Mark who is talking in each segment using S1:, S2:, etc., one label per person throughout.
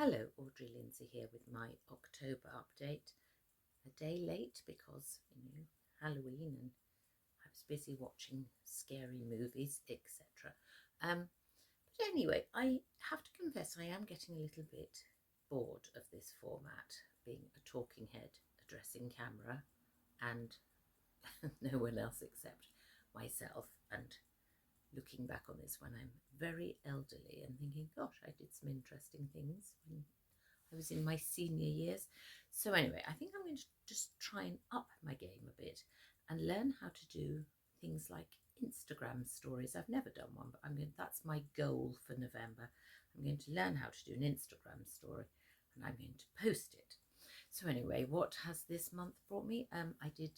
S1: Hello, Audrey Lindsay here with my October update. A day late because, Halloween and I was busy watching scary movies, etc. But anyway, I have to confess I am getting a little bit bored of this format, being a talking head addressing camera and no one else except myself, and looking back on this when I'm very elderly and thinking, gosh, I did some interesting things when I was in my senior years. So anyway, I think I'm going to just try and up my game a bit and learn how to do things like Instagram stories. I've never done one, but that's my goal for November. I'm going to learn how to do an Instagram story and I'm going to post it. So anyway, what has this month brought me? I did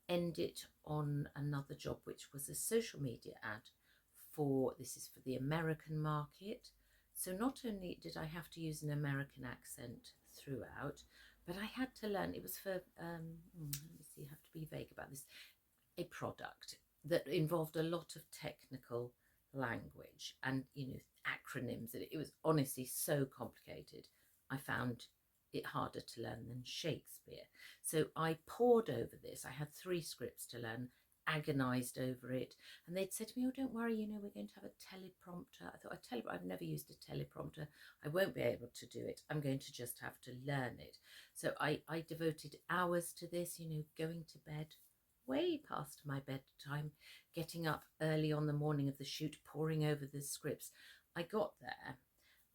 S1: end it on another job, which was a social media ad this is for the American market. So not only did I have to use an American accent throughout, but I had to learn, it was for, let me see, I have to be vague about this, a product that involved a lot of technical language and, acronyms. And it was honestly so complicated. I found it harder to learn than Shakespeare. So I pored over this. I had 3 scripts to learn, agonized over it, and they'd said to me, oh, don't worry, we're going to have a teleprompter. I thought, I've never used a teleprompter, I won't be able to do it, I'm going to just have to learn it. So I devoted hours to this, going to bed way past my bedtime, getting up early on the morning of the shoot, poring over the scripts. I got there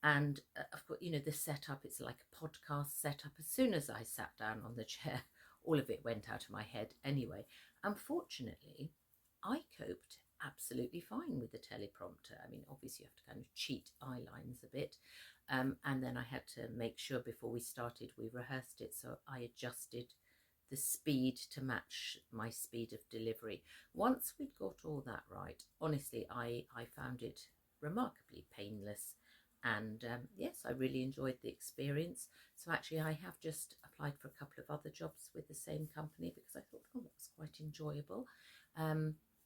S1: and of course, the setup, it's like a podcast setup. As soon as I sat down on the chair, all of it went out of my head anyway. Unfortunately, I coped absolutely fine with the teleprompter. I mean, obviously you have to kind of cheat eye lines a bit. And then I had to make sure before we started, we rehearsed it. So I adjusted the speed to match my speed of delivery. Once we'd got all that right, honestly, I found it remarkably painless. And yes, I really enjoyed the experience. So actually I have just applied for a couple of other jobs with the same company because I thought, oh, that was quite enjoyable.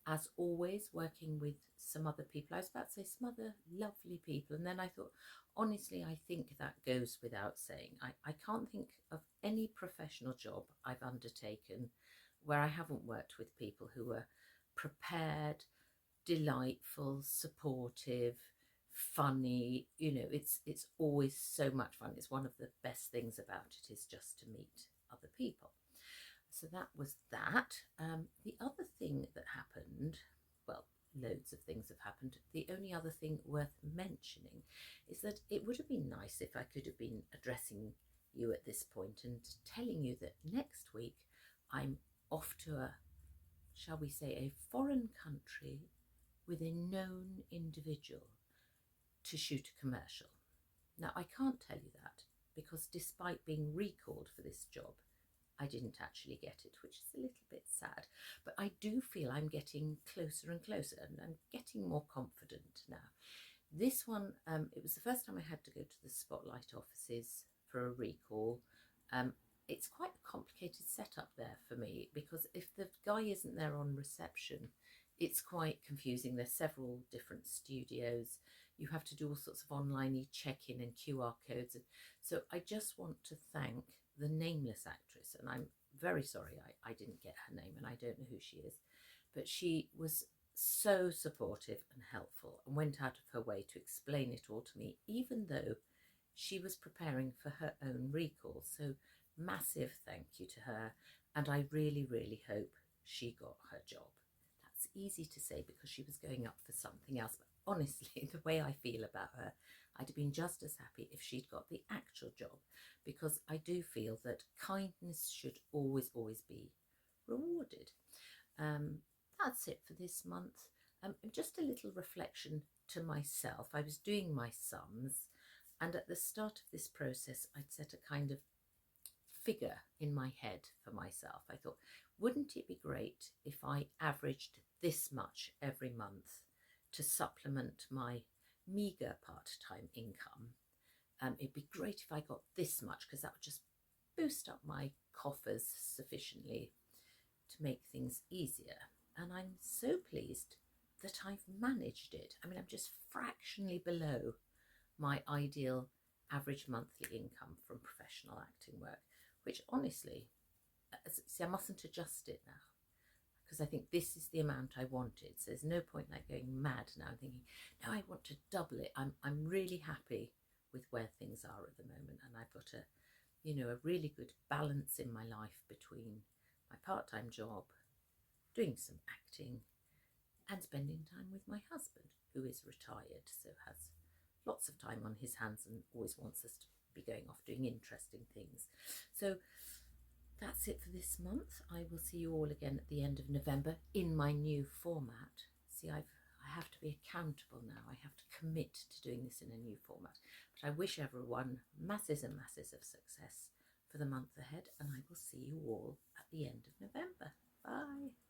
S1: As always, working with some other people. I was about to say some other lovely people. And then I thought, honestly, I think that goes without saying. I can't think of any professional job I've undertaken where I haven't worked with people who were prepared, delightful, supportive, funny. It's always so much fun. It's one of the best things about it is just to meet other people. So that was that. The other thing that happened, well, loads of things have happened. The only other thing worth mentioning is that it would have been nice if I could have been addressing you at this point and telling you that next week I'm off to a, shall we say, a foreign country with a known individual to shoot a commercial. Now, I can't tell you that because despite being recalled for this job, I didn't actually get it, which is a little bit sad. But I do feel I'm getting closer and closer and I'm getting more confident now. This one, it was the first time I had to go to the Spotlight offices for a recall. It's quite a complicated setup there for me because if the guy isn't there on reception, it's quite confusing. There's several different studios. You have to do all sorts of online check-in and QR codes. And so I just want to thank the nameless actress, and I'm very sorry I didn't get her name and I don't know who she is, but she was so supportive and helpful and went out of her way to explain it all to me, even though she was preparing for her own recall. So massive thank you to her, and I really, really hope she got her job. That's easy to say because she was going up for something else, but honestly, the way I feel about her, I'd have been just as happy if she'd got the actual job, because I do feel that kindness should always, always be rewarded. That's it for this month. Just a little reflection to myself. I was doing my sums, and at the start of this process, I'd set a kind of figure in my head for myself. I thought, wouldn't it be great if I averaged this much every month to supplement my meagre part-time income? It'd be great if I got this much because that would just boost up my coffers sufficiently to make things easier. And I'm so pleased that I've managed it. I mean, I'm just fractionally below my ideal average monthly income from professional acting work, which honestly, see, I mustn't adjust it now because I think this is the amount I wanted. So there's no point like going mad now and thinking, no, I want to double it. I'm really happy with where things are at the moment, and I've got a really good balance in my life between my part-time job, doing some acting, and spending time with my husband, who is retired, so has lots of time on his hands and always wants us to be going off doing interesting things. So that's it for this month. I will see you all again at the end of November in my new format. See, I have to be accountable now. I have to commit to doing this in a new format. But I wish everyone masses and masses of success for the month ahead, and I will see you all at the end of November. Bye.